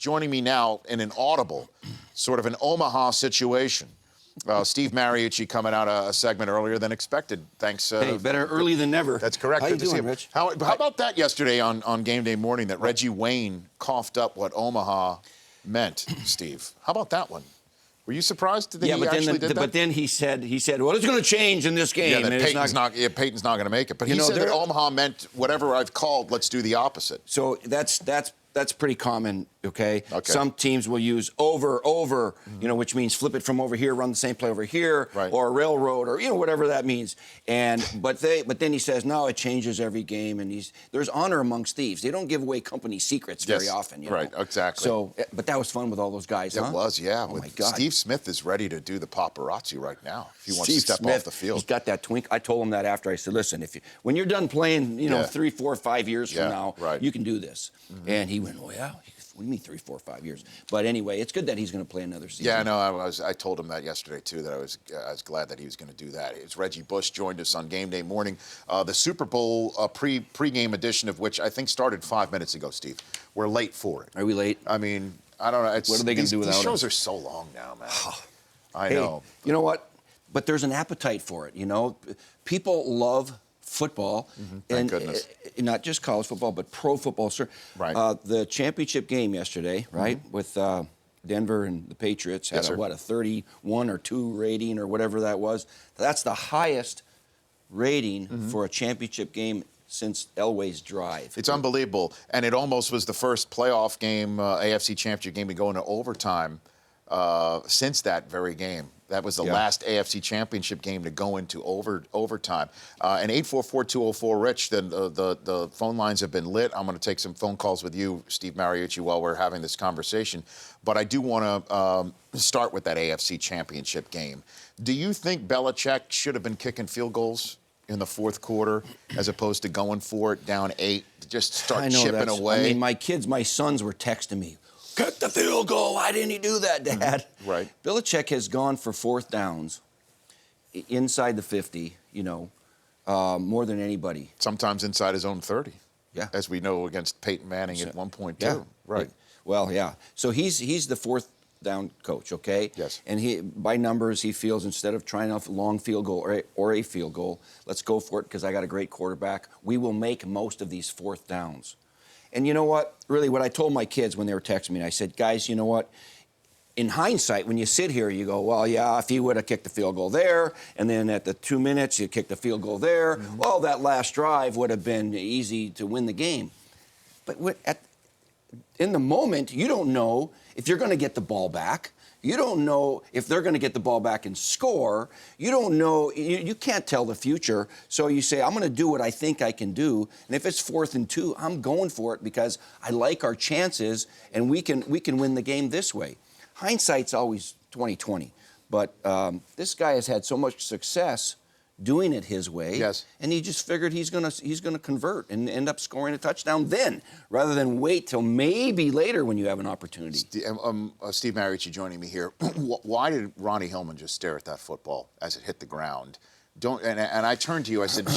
joining me now in an audible, sort of an Omaha situation. Steve Mariucci coming out a segment earlier than expected. Thanks. Hey, better early than never. That's correct. How Good you to doing, see you. Rich? How about that yesterday on game day morning that Reggie Wayne coughed up what Omaha meant, Steve? How about that one? Were you surprised that he actually did that? But then he said, well, it's going to change in this game. Yeah, that Peyton's not going to make it. But he said that Omaha meant whatever I've called, let's do the opposite. So that's pretty common, okay? Some teams will use over, which means flip it from over here, run the same play over here, or railroad, or whatever that means. But then he says, no, it changes every game, and there's honor amongst thieves. They don't give away company secrets very often, you know? Right, exactly. So, but that was fun with all those guys, huh? It was, yeah. Oh my God. Steve Smith is ready to do the paparazzi right now if he wants to step off the field. He's got that twink. I told him that after. I said, listen, when you're done playing, 3, 4, 5 years from now, you can do this. And he went, oh, yeah? What do you mean 3, 4, 5 years? But anyway, it's good that he's going to play another season. Yeah, no, I told him that yesterday, too, that I was glad that he was going to do that. It's Reggie Bush joined us on game day morning. The Super Bowl pre-game edition of which I think started 5 minutes ago, Steve. We're late for it. Are we late? I mean, I don't know. What are they going to do without These shows us? are so long now, man. I know. You know what? But there's an appetite for it, People love football, Thank goodness. Not just college football, but pro football. Right. The championship game yesterday, with Denver and the Patriots had a 31 or 2 rating or whatever that was. That's the highest rating for a championship game since Elway's drive. It's unbelievable, and it almost was the first playoff game, AFC Championship game, to go into overtime since that very game. That was the last AFC Championship game to go into overtime. And 844-204-RICH, the phone lines have been lit. I'm going to take some phone calls with you, Steve Mariucci, while we're having this conversation. But I do want to start with that AFC Championship game. Do you think Belichick should have been kicking field goals in the fourth quarter as opposed to going for it down 8, to just start chipping away? I mean, my sons were texting me, kick the field goal. Why didn't he do that, Dad? Right. Belichick has gone for fourth downs inside the 50, more than anybody. Sometimes inside his own 30. Yeah. As we know against Peyton Manning at one point, too. Yeah. Right. Well, yeah. So he's the fourth down coach, okay? Yes. And by numbers, he feels instead of trying a long field goal or a field goal, let's go for it because I got a great quarterback. We will make most of these fourth downs. And you know what? Really, what I told my kids when they were texting me, I said, guys, you know what? In hindsight, when you sit here, you go, well, yeah, if he would have kicked the field goal there, and then at the 2 minutes, you kicked the field goal there, well, that last drive would have been easy to win the game. But in the moment, you don't know if you're going to get the ball back. You don't know if they're going to get the ball back and score. You don't know. You can't tell the future. So you say, I'm going to do what I think I can do. And if it's 4th and 2, I'm going for it because I like our chances and we can win the game this way. Hindsight's always 20/20. But this guy has had so much success doing it his way. Yes. And he just figured he's gonna convert and end up scoring a touchdown then, rather than wait till maybe later when you have an opportunity. Steve Mariucci joining me here. Why did Ronnie Hillman just stare at that football as it hit the ground? And I turned to you, I said,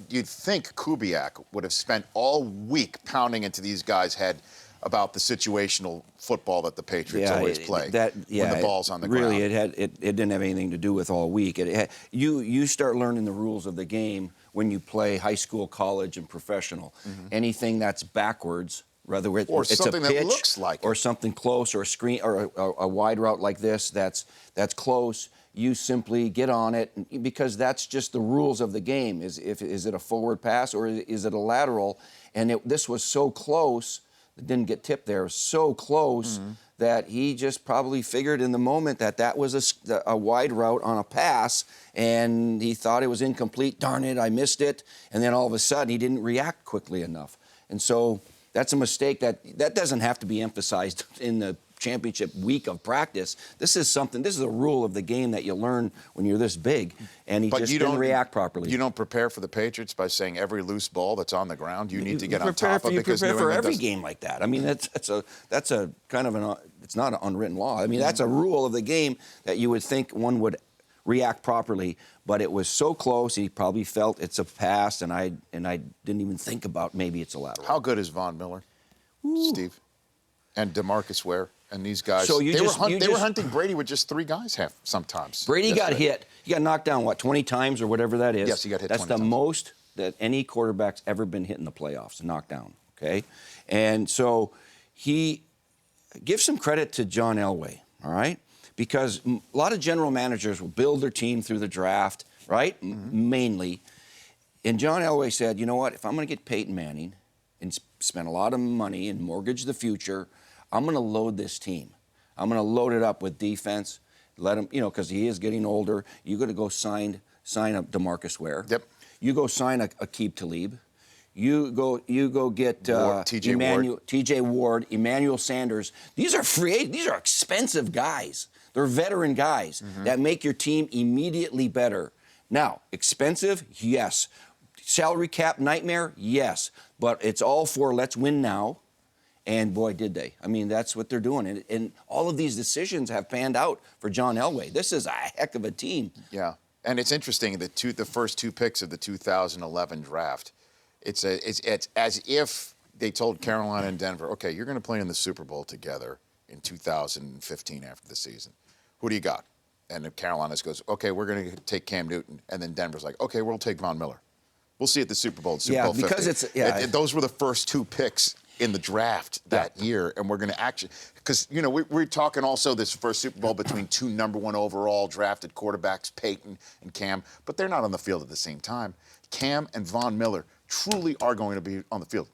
you'd think Kubiak would have spent all week pounding into these guys' head about the situational football that the Patriots always play when the ball's on the ground. Really, it didn't have anything to do with all week. You start learning the rules of the game when you play high school, college, and professional. Anything that's backwards, whether it's something a pitch, that looks like or something close, or a screen, or a wide route like this that's close, you simply get on it because that's just the rules of the game. Is it a forward pass or is it a lateral? And this was so close. It didn't get tipped there. So close that he just probably figured in the moment that was a wide route on a pass, and he thought it was incomplete. Darn it, I missed it. And then all of a sudden, he didn't react quickly enough. And so that's a mistake that doesn't have to be emphasized in the championship week of practice. This is a rule of the game that you learn when you're this big, and he just didn't react properly. You don't prepare for the Patriots by saying every loose ball that's on the ground you need to get on top of, because you prepare for every game like that. I mean, that's a kind of it's not an unwritten law. I mean, that's a rule of the game that you would think one would react properly, but it was so close. He probably felt it's a pass, and I didn't even think about maybe it's a lateral. How good is Von Miller, Steve? And DeMarcus Ware and these guys. So they were hunting Brady with just 3 guys sometimes. Brady got yesterday. hit. He got knocked down, 20 times or whatever that is? Yes, he got hit 20 times. That's the most that any quarterback's ever been hit in the playoffs, knocked down, okay? And so he gives some credit to John Elway, all right? Because a lot of general managers will build their team through the draft, right? Mainly. And John Elway said, you know what, if I'm going to get Peyton Manning and spend a lot of money and mortgage the future, I'm going to load this team. I'm going to load it up with defense, let him, because he is getting older. You're going to go sign up DeMarcus Ware. Yep. You go sign Aqib Talib. You go get TJ Ward, Emmanuel Sanders. These are free agents. These are expensive guys. They're veteran guys that make your team immediately better. Now, expensive, yes. Salary cap nightmare, yes. But it's all for let's win now. And boy, did they. I mean, that's what they're doing. And all of these decisions have panned out for John Elway. This is a heck of a team. Yeah. And it's interesting, the first 2 picks of the 2011 draft, it's as if they told Carolina and Denver, okay, you're going to play in the Super Bowl together in 2015 after the season. Who do you got? And Carolina goes, okay, we're going to take Cam Newton. And then Denver's like, okay, we'll take Von Miller. We'll see at the Super Bowl. Super Bowl 50. Because those were the first 2 picks in the draft that year, and we're going to actually, because we're talking also this first Super Bowl between 2 number 1 overall drafted quarterbacks, Peyton and Cam, but they're not on the field at the same time. Cam and Von Miller truly are going to be on the field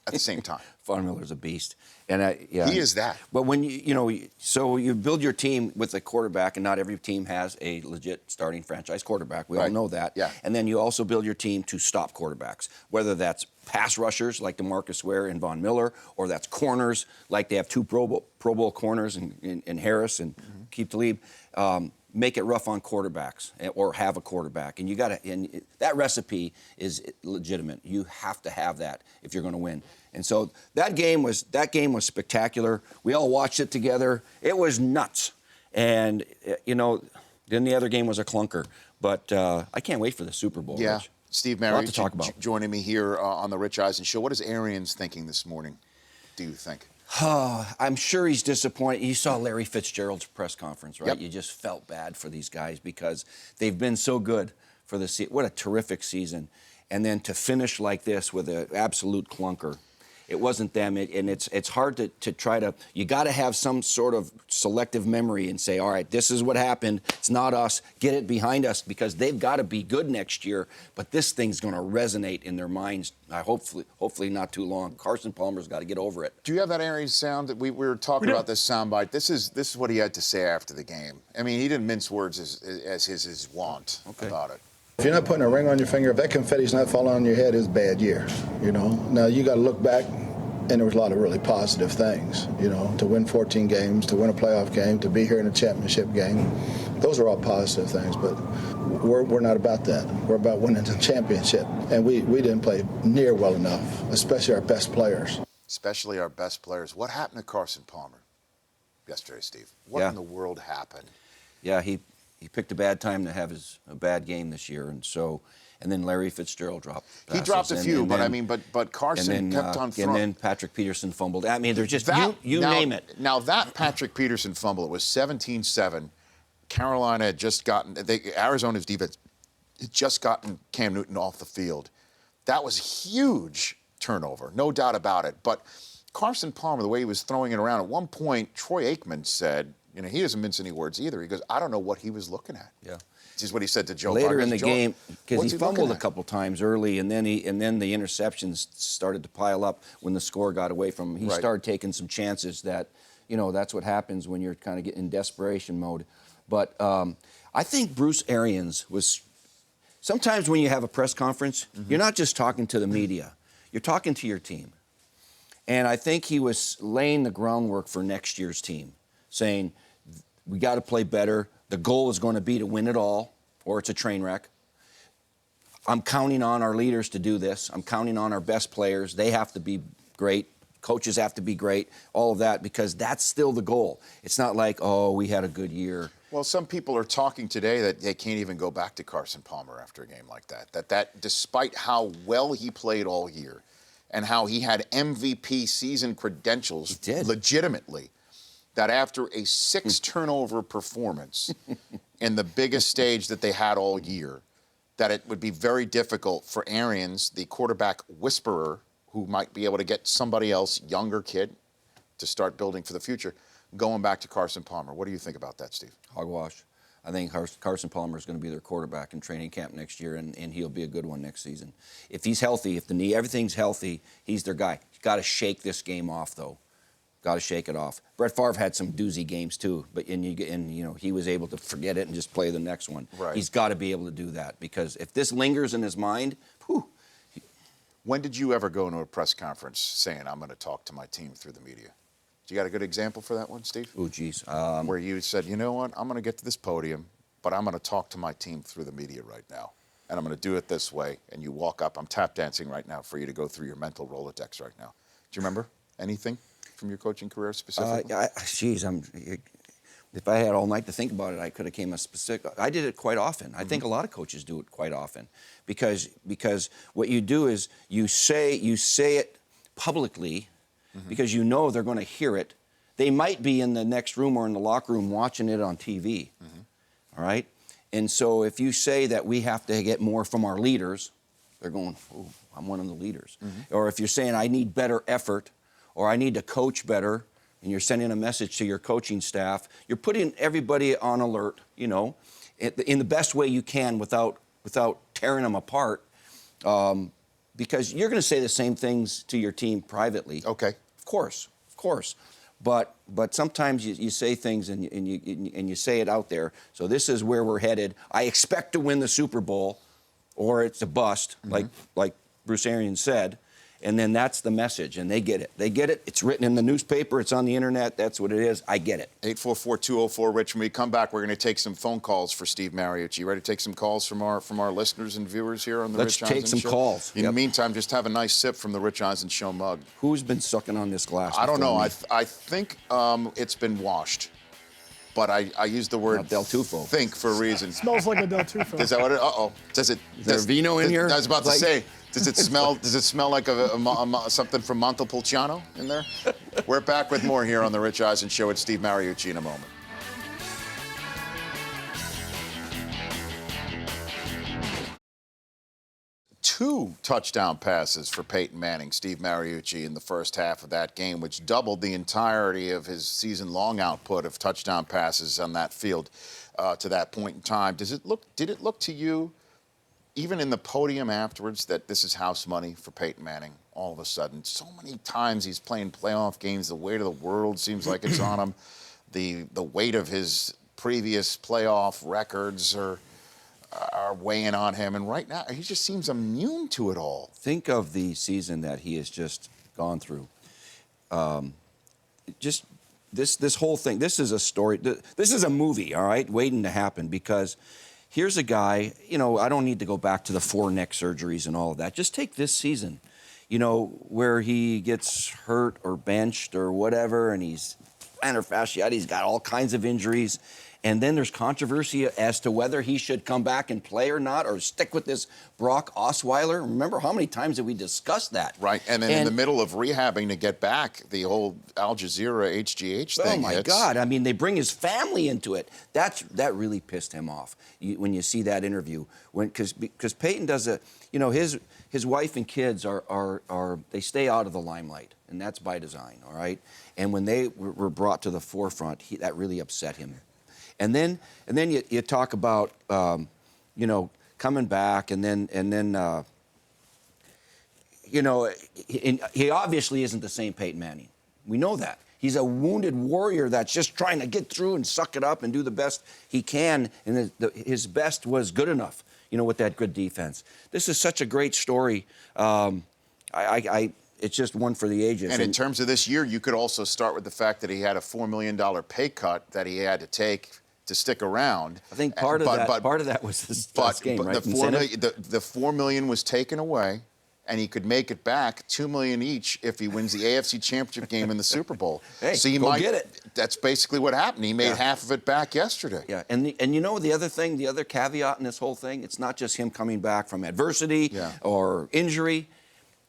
at the same time. Von Miller's a beast, and he is that. But when so you build your team with a quarterback, and not every team has a legit starting franchise quarterback. We all know that. Yeah. And then you also build your team to stop quarterbacks, whether that's pass rushers like DeMarcus Ware and Von Miller, or that's corners like they have 2 Pro Bowl corners in Harris and Aqib Talib. Make it rough on quarterbacks, or have a quarterback, and that recipe is legitimate. You have to have that if you're going to win. And so that game was spectacular. We all watched it together. It was nuts, and then the other game was a clunker. But I can't wait for the Super Bowl. Yeah, Rich. Steve Mariucci joining me here on the Rich Eisen Show. What is Arians thinking this morning? Do you think? I'm sure he's disappointed. You saw Larry Fitzgerald's press conference, right? Yep. You just felt bad for these guys because they've been so good for the season. What a terrific season. And then to finish like this with an absolute clunker. It wasn't them, and it's hard to try to. You got to have some sort of selective memory and say, all right, this is what happened. It's not us. Get it behind us, because they've got to be good next year. But this thing's going to resonate in their minds. Hopefully not too long. Carson Palmer's got to get over it. Do you have that Arians sound that we were talking about this soundbite? This is what he had to say after the game. I mean, he didn't mince words as his wont about it. If you're not putting a ring on your finger, if that confetti's not falling on your head, it's a bad year, Now, you got to look back, and there was a lot of really positive things, to win 14 games, to win a playoff game, to be here in a championship game. Those are all positive things, but we're not about that. We're about winning the championship, and we didn't play near well enough, especially our best players. Especially our best players. What happened to Carson Palmer yesterday, Steve? What in the world happened? Yeah, he picked a bad time to have a bad game this year, and then Larry Fitzgerald dropped passes. He dropped a few, but Carson kept on throwing. And then Patrick Peterson fumbled. I mean, there's just name it. Now that Patrick Peterson fumble, it was 17-7. Carolina had just gotten Arizona's defense had just gotten Cam Newton off the field. That was a huge turnover, no doubt about it. But Carson Palmer, the way he was throwing it around, at one point, Troy Aikman said, he doesn't mince any words either. He goes, I don't know what he was looking at. Yeah. This is what he said to Joe later Barton. in the game, because he fumbled a at? couple times early, and then the interceptions started to pile up when the score got away from him. He started taking some chances that, that's what happens when you're kind of getting in desperation mode. But I think Bruce Arians was. Sometimes when you have a press conference, you're not just talking to the media, you're talking to your team. And I think he was laying the groundwork for next year's team, saying, we got to play better. The goal is going to be to win it all, or it's a train wreck. I'm counting on our leaders to do this. I'm counting on our best players. They have to be great. Coaches have to be great, all of that, because that's still the goal. It's not like, we had a good year. Well, some people are talking today that they can't even go back to Carson Palmer after a game like that. That despite how well he played all year, and how he had MVP season credentials He did. legitimately, that after a 6-turnover performance in the biggest stage that they had all year, that it would be very difficult for Arians, the quarterback whisperer, who might be able to get somebody else, younger kid, to start building for the future, going back to Carson Palmer. What do you think about that, Steve? Hogwash. I think Carson Palmer is going to be their quarterback in training camp next year, and he'll be a good one next season. If he's healthy, if the knee, everything's healthy, he's their guy. You've got to shake this game off, though. Got to shake it off. Brett Favre had some doozy games too, but he was able to forget it and just play the next one. Right. He's got to be able to do that, because if this lingers in his mind, whew. When did you ever go into a press conference saying, I'm going to talk to my team through the media? Do you got a good example for that one, Steve? Oh, geez. Where you said, you know what, I'm going to get to this podium, but I'm going to talk to my team through the media right now. And I'm going to do it this way. And you walk up, I'm tap dancing right now for you to go through your mental Rolodex right now. Do you remember anything from your coaching career specifically? If I had all night to think about it, I could have came a specific. I did it quite often. I think a lot of coaches do it quite often, because what you do is you say it publicly, because you know they're going to hear it. They might be in the next room or in the locker room watching it on TV. All right, and so if you say that we have to get more from our leaders, they're going, "Oh, I'm one of the leaders." Or if you're saying I need better effort, or I need to coach better, and you're sending a message to your coaching staff, you're putting everybody on alert, in the best way you can without tearing them apart, because you're going to say the same things to your team privately. Okay. Of course. But sometimes you say things and you say it out there. So this is where we're headed. I expect to win the Super Bowl, or it's a bust, like Bruce Arians said. And then that's the message, and they get it. It's written in the newspaper. It's on the internet. That's what it is. I get it. 844-204-RICH. When we come back, we're going to take some phone calls for Steve Mariucci. You ready to take some calls from our listeners and viewers here on the Rich Eisen Show? Let's take some calls. In the meantime, just have a nice sip from the Rich Eisen Show mug. Who's been sucking on this glass? I don't know. Me? I think it's been washed. But I use the word Del Tufo. think for a reason. Smells like a Del Tufo. Is that what it? Uh-oh. Is there vino in here? I was about to say, does it smell like something from Montepulciano in there? We're back with more here on the Rich Eisen Show with Steve Mariucci in a moment. Two touchdown passes for Peyton Manning, Steve Mariucci, in the first half of that game, which doubled the entirety of his season-long output of touchdown passes on that field to that point in time. Did it look to you, even in the podium afterwards, that this is house money for Peyton Manning all of a sudden? So many times he's playing playoff games, the weight of the world seems like it's on him. The weight of his previous playoff records are weighing on him, and right now he just seems immune to it all. Think of the season that he has just gone through. Just this whole thing. This is a story. This is a movie, all right, waiting to happen. Because here's a guy. I don't need to go back to the 4 neck surgeries and all of that. Just take this season. Where he gets hurt or benched or whatever, and he's plantar fasciitis. He's got all kinds of injuries. And then there's controversy as to whether he should come back and play or not, or stick with this Brock Osweiler. Remember how many times have we discussed that? Right, and then in the middle of rehabbing to get back, the whole Al Jazeera HGH thing. Oh my God! I mean, they bring his family into it. That really pissed him off when you see that interview. Because Peyton does his wife and kids they stay out of the limelight, and that's by design. All right, and when they were brought to the forefront, that really upset him. And then you talk about coming back, and then he obviously isn't the same Peyton Manning. We know that. He's a wounded warrior that's just trying to get through and suck it up and do the best he can, and his best was good enough, with that good defense. This is such a great story. It's just one for the ages. And in terms of this year, you could also start with the fact that he had a $4 million pay cut that he had to take to stick around. I think part of that was this last game, right? The $4 million was taken away, and he could make it back $2 million each if he wins the AFC Championship game in the Super Bowl. Hey, so get it. That's basically what happened. He made half of it back yesterday. Yeah, and the other thing, the other caveat in this whole thing, it's not just him coming back from adversity or injury.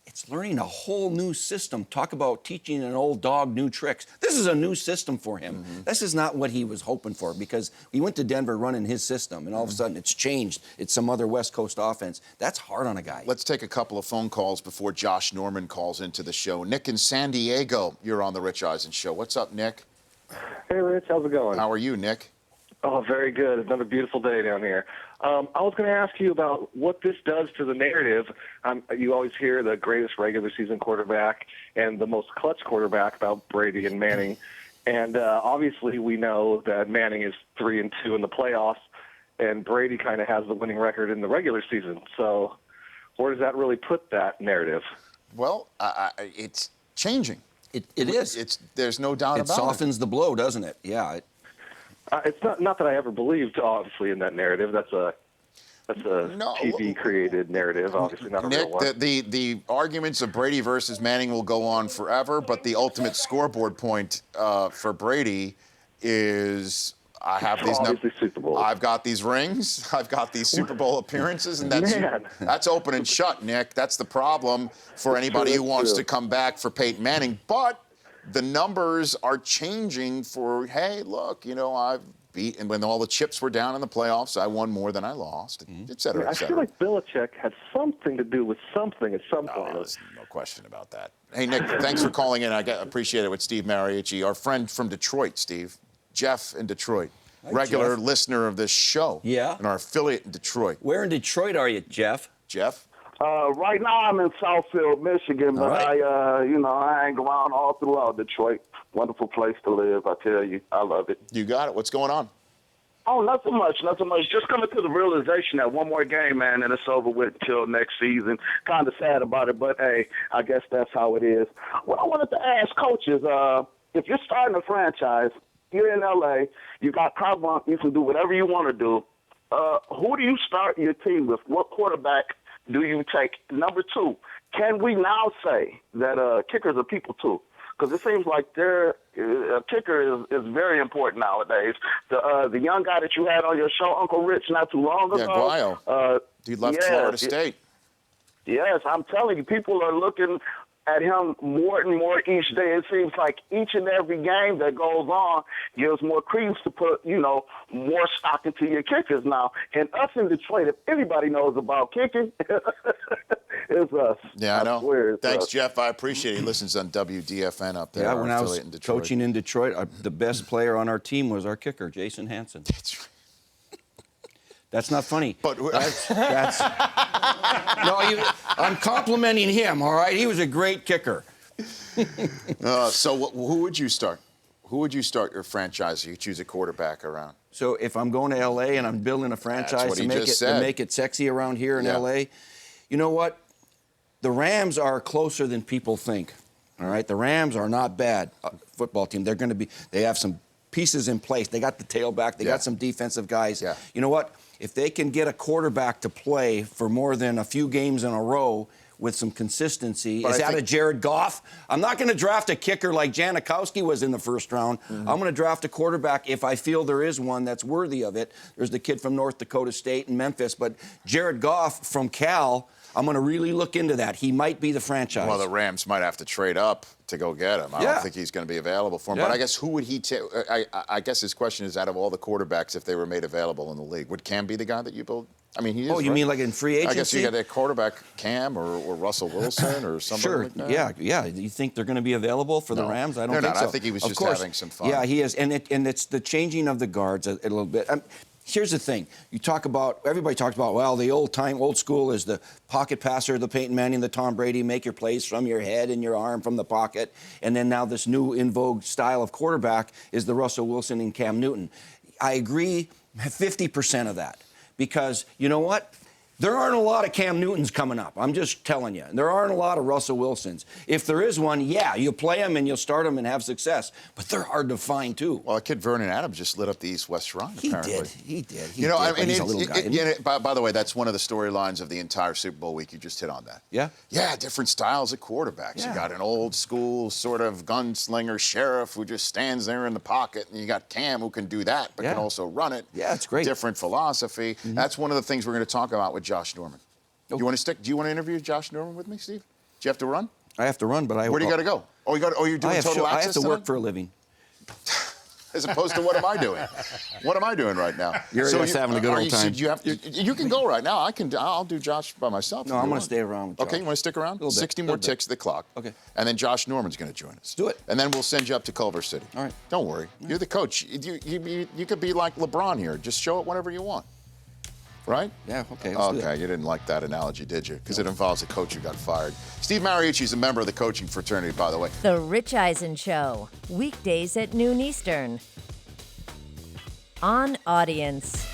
It's learning a whole new system. Talk about teaching an old dog new tricks. This is a new system for him. This is not what he was hoping for, because he went to Denver running his system, and all of a sudden it's changed. It's some other West Coast offense. That's hard on a guy. Let's take a couple of phone calls before Josh Norman calls into the show. Nick in San Diego, you're on the Rich Eisen Show. What's up, Nick? Hey, Rich. How's it going? How are you, Nick? Oh, very good. Another beautiful day down here. I was going to ask you about what this does to the narrative. You always hear the greatest regular season quarterback and the most clutch quarterback about Brady and Manning. And obviously we know that Manning is 3-2 in the playoffs, and Brady kind of has the winning record in the regular season. So where does that really put that narrative? Well, it's changing. It is. There's no doubt It about it. softens the blow, doesn't it? Yeah. It's not that I ever believed, obviously, in that narrative. That's a TV-created narrative, obviously not a real Nick, one. the arguments of Brady versus Manning will go on forever, but the ultimate scoreboard point for Brady is I have these obviously Super Bowl. I've got these rings, I've got these Super Bowl appearances, and that's open and shut, Nick. That's the problem for anybody who wants to come back for Peyton Manning. But the numbers are changing for, hey, look, I've beaten, when all the chips were down in the playoffs, I won more than I lost, et cetera, et I cetera. feel like Belichick had something to do with something at some point. There's no question about that. Hey, Nick, thanks for calling in. I appreciate it with Steve Mariucci, our friend from Detroit, Steve. Jeff in Detroit. Hi, Regular Jeff. Listener of this show. Yeah. And our affiliate in Detroit. Where in Detroit are you, Jeff? Jeff? Right now I'm in Southfield, Michigan, but right. I hang around all throughout Detroit. Wonderful place to live, I tell you. I love it. You got it. What's going on? Oh, nothing much. Just coming to the realization that one more game, man, and it's over with until next season. Kind of sad about it, but, hey, I guess that's how it is. What I wanted to ask coaches, if you're starting a franchise, you're in L.A., you got carte blanche, you can do whatever you want to do. Who do you start your team with? What quarterback do you take? Number two, can we now say that kickers are people too? Because it seems like a kicker is very important nowadays. The young guy that you had on your show, Uncle Rich, not too long ago. Guayo. He left Florida State. Yes, I'm telling you, people are looking at him more and more each day. It seems like each and every game that goes on gives more credence to put, more stock into your kickers now. And us in Detroit, if anybody knows about kicking, it's us. Yeah, I know. Swear it's Thanks, us. Jeff. I appreciate it. He listens on WDFN up there. Yeah, our when I was affiliate in Detroit. coaching in Detroit, the best player on our team was our kicker, Jason Hansen. That's right. That's not funny. But that's no, I'm complimenting him. All right, he was a great kicker. So who would you start? Who would you start your franchise if you choose a quarterback around? So if I'm going to L.A. and I'm building a franchise to make it sexy around here in L.A., you know what? The Rams are closer than people think. All right, the Rams are not bad football team. They have some pieces in place. They got the tailback. They got some defensive guys. Yeah. You know what? If they can get a quarterback to play for more than a few games in a row with some consistency, is that a Jared Goff? I'm not going to draft a kicker like Janikowski was in the first round. I'm going to draft a quarterback if I feel there is one that's worthy of it. There's the kid from North Dakota State and Memphis, but Jared Goff from Cal, I'm going to really look into that. He might be the franchise. Well, the Rams might have to trade up to go get him. I don't think he's going to be available for him. But I guess who would he take? I guess his question is, out of all the quarterbacks, if they were made available in the league, would Cam be the guy that you build? I mean, he is. Oh, you mean like in free agency? I guess you got a quarterback, Cam or Russell Wilson or somebody like that. Yeah. You think they're going to be available for the Rams? I don't think so. I think he was just having some fun. Yeah, he is, and it's the changing of the guards a little bit. Here's the thing. Everybody talks about, well, the old school is the pocket passer, the Peyton Manning, the Tom Brady, make your plays from your head and your arm from the pocket. And then now this new in vogue style of quarterback is the Russell Wilson and Cam Newton. I agree 50% of that, because you know what? There aren't a lot of Cam Newtons coming up. I'm just telling you. There aren't a lot of Russell Wilsons. If there is one, you'll play him and you'll start him and have success. But they're hard to find, too. Well, a kid, Vernon Adams, just lit up the East-West Shrine, apparently. He did. I mean, he's a little guy. By the way, that's one of the storylines of the entire Super Bowl week. You just hit on that. Yeah? Yeah, different styles of quarterbacks. Yeah. You got an old school sort of gunslinger sheriff who just stands there in the pocket, and you got Cam who can do that but can also run it. Yeah, it's great. Different philosophy. That's one of the things we're going to talk about with Josh Norman. Do you want to interview Josh Norman with me, Steve? you have to run? I have to run, but Where do you got to go? Oh, you're doing total access. I have to work tonight? for a living. As opposed to what am I doing? What am I doing right now? You're just having a good old time. You can go right now. I'll do Josh by myself. No, I'm going to stay around with Josh. Okay, you want to stick around? 60 more ticks at the clock. Okay. And then Josh Norman's going to join us. Do it. And then we'll send you up to Culver City. All right. Don't worry. You're the coach. You could be like LeBron here. Just show it whenever you want. Right? Yeah, okay. Okay, you didn't like that analogy, did you? Because it involves a coach who got fired. Steve Mariucci is a member of the coaching fraternity, by the way. The Rich Eisen Show, weekdays at noon Eastern. On Audience.